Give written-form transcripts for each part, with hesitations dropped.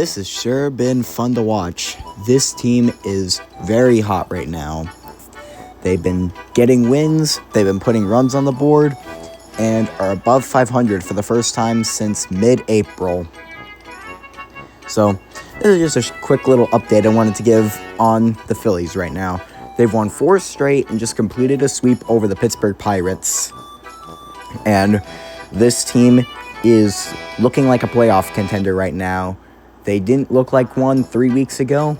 This has sure been fun to watch. This team is very hot right now. They've been getting wins, they've been putting runs on the board, and are above 500 for the first time since mid-April. So, this is just a quick little update I wanted to give on the Phillies right now. They've won 4 straight and just completed a sweep over the Pittsburgh Pirates. And this team is looking like a playoff contender right now. They didn't look like one 3 weeks ago.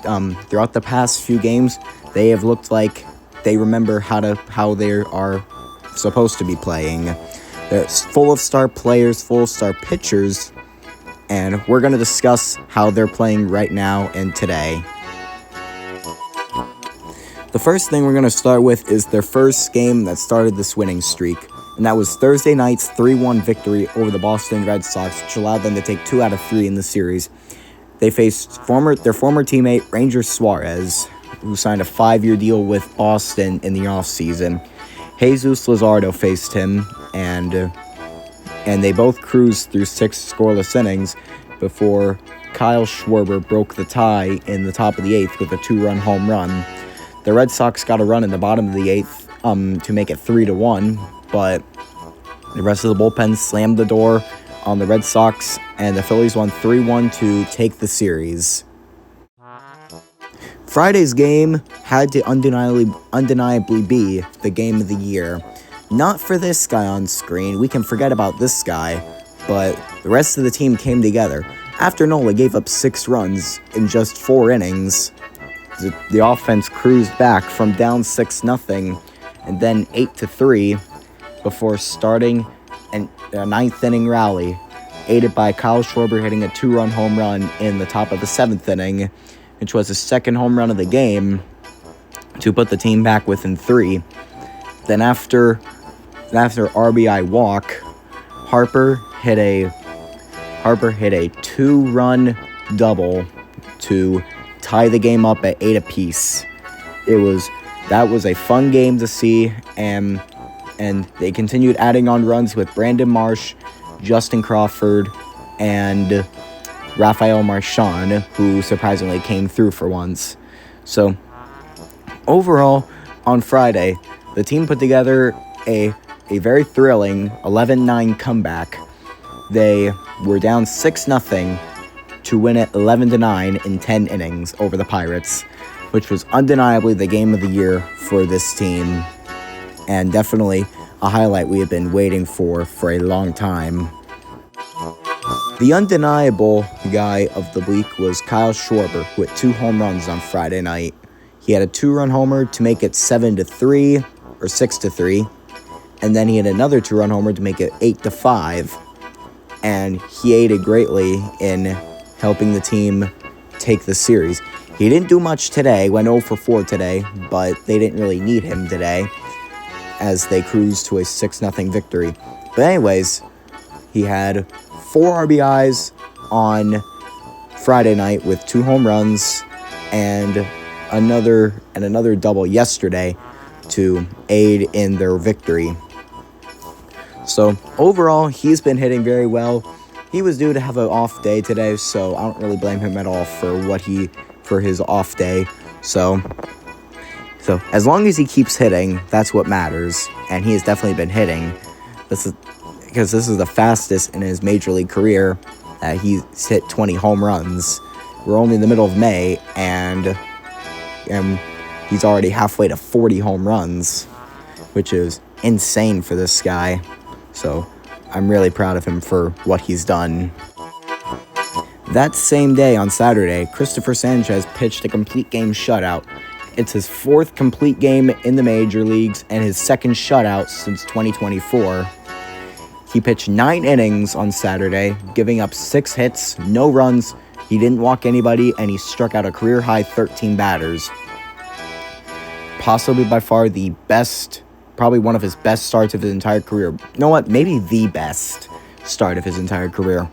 Throughout the past few games, they have looked like they remember how they are supposed to be playing. They're full of star players, full of star pitchers, and we're going to discuss how they're playing right now and today. The first thing we're going to start with is their first game that started this winning streak, and that was Thursday night's 3-1 victory over the Boston Red Sox, which allowed them to take 2 out of 3 in the series. They faced their former teammate Ranger Suarez, who signed a 5-year deal with Boston in the offseason. Jesus Luzardo faced him, and they both cruised through 6 scoreless innings before Kyle Schwarber broke the tie in the top of the 8th with a 2-run home run. The Red Sox got a run in the bottom of the 8th to make it 3-1, but the rest of the bullpen slammed the door on the Red Sox, and the Phillies won 3-1 to take the series. Friday's game had to undeniably be the game of the year. Not for this guy on screen, we can forget about this guy, but the rest of the team came together. After Nola gave up 6 runs in just 4 innings, the offense cruised back from down 6-0 and then 8-3 before starting a 9th inning rally, aided by Kyle Schwarber hitting a 2-run home run in the top of the 7th inning, which was his second home run of the game to put the team back within 3. Then after RBI walk, Harper hit a 2-run double to tie the game up at 8 apiece. That was a fun game to see, and they continued adding on runs with Brandon Marsh, Justin Crawford, and Rafael Marchand, who surprisingly came through for once. So, overall, on Friday, the team put together a very thrilling 11-9 comeback. They were down 6-0 to win it 11-9 in 10 innings over the Pirates, which was undeniably the game of the year for this team, and definitely a highlight we have been waiting for a long time. The undeniable guy of the week was Kyle Schwarber, who hit 2 home runs on Friday night. He had a 2-run homer to make it 7-3, or 6-3, and then he had another 2-run homer to make it 8-5, and he aided greatly in helping the team take the series. He didn't do much today, went 0 for 4 today, but they didn't really need him today as they cruised to a 6-0 victory. But anyways, he had 4 RBIs on Friday night with 2 home runs and another double yesterday to aid in their victory. So overall, he's been hitting very well. He was due to have an off day today, so I don't really blame him at all for his off day. So as long as he keeps hitting, that's what matters, and he has definitely been hitting. This is the fastest in his major league career. He's hit 20 home runs. We're only in the middle of May, and he's already halfway to 40 home runs, which is insane for this guy. So I'm really proud of him for what he's done. That same day on Saturday, Christopher Sanchez pitched a complete game shutout. It's his 4th complete game in the major leagues and his 2nd shutout since 2024. He pitched 9 innings on Saturday, giving up 6 hits, no runs. He didn't walk anybody, and he struck out a career-high 13 batters. Possibly by far the best, probably one of his best starts of his entire career. You know what? Maybe the best start of his entire career.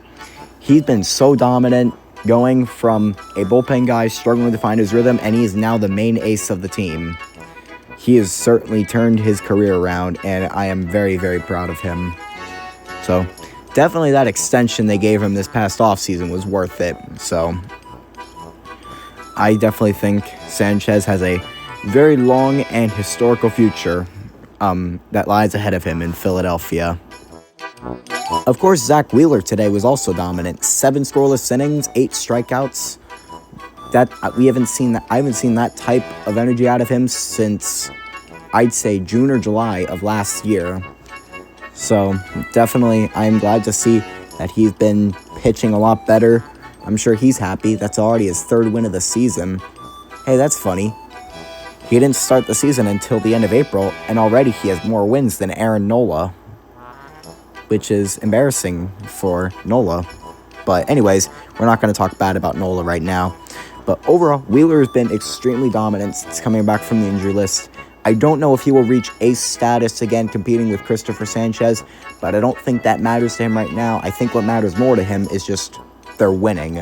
He's been so dominant, going from a bullpen guy struggling to find his rhythm, and he is now the main ace of the team. He has certainly turned his career around, and I am very, very proud of him. So, definitely that extension they gave him this past offseason was worth it. So I definitely think Sanchez has a very long and historical future that lies ahead of him in Philadelphia. Of course, Zach Wheeler today was also dominant. 7 scoreless innings, 8 strikeouts. I haven't seen that type of energy out of him since, I'd say, June or July of last year. So definitely, I'm glad to see that he's been pitching a lot better. I'm sure he's happy. That's already his 3rd win of the season. Hey, that's funny. He didn't start the season until the end of April, and already he has more wins than Aaron Nola, which is embarrassing for Nola. But anyways, we're not going to talk bad about Nola right now. But overall, Wheeler has been extremely dominant since coming back from the injury list. I don't know if he will reach ace status again competing with Christopher Sanchez, but I don't think that matters to him right now. I think what matters more to him is just they're winning.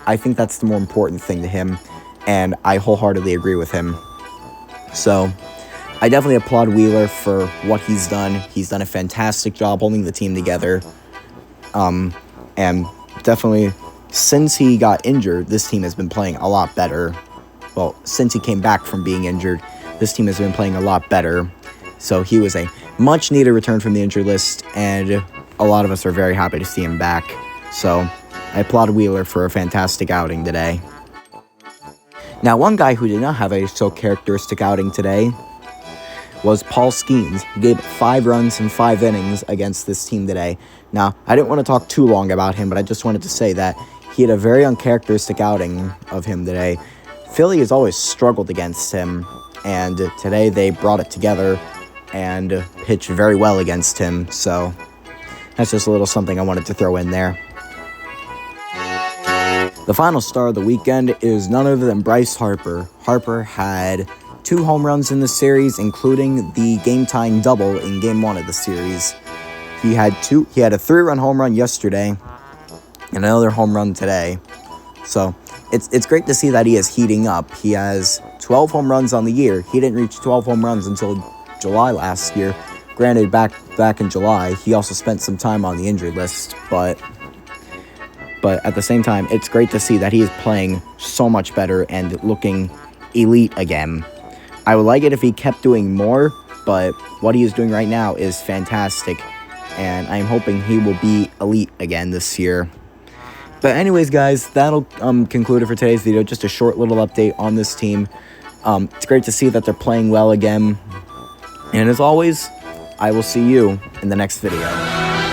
I think that's the more important thing to him, and I wholeheartedly agree with him. So I definitely applaud Wheeler for what he's done. He's done a fantastic job holding the team together. And definitely, since he got injured, this team has been playing a lot better. Well, since he came back from being injured, this team has been playing a lot better. So he was a much-needed return from the injury list, and a lot of us are very happy to see him back. So I applaud Wheeler for a fantastic outing today. Now, one guy who did not have a so characteristic outing today was Paul Skeens. He gave 5 runs in 5 innings against this team today. Now, I didn't want to talk too long about him, but I just wanted to say that he had a very uncharacteristic outing of him today. Philly has always struggled against him, and today they brought it together and pitched very well against him. So that's just a little something I wanted to throw in there. The final star of the weekend is none other than Bryce Harper. Harper had 2 home runs in the series, including the game-tying double in Game 1 of the series. He had a 3-run home run yesterday and another home run today. So it's great to see that he is heating up. He has 12 home runs on the year. He didn't reach 12 home runs until July last year. Granted, back in July, he also spent some time on the injured list, but at the same time, it's great to see that he is playing so much better and looking elite again. I would like it if he kept doing more, but what he is doing right now is fantastic, and I'm hoping he will be elite again this year. But anyways, guys, that'll conclude it for today's video. Just a short little update on this team. It's great to see that they're playing well again. And as always, I will see you in the next video.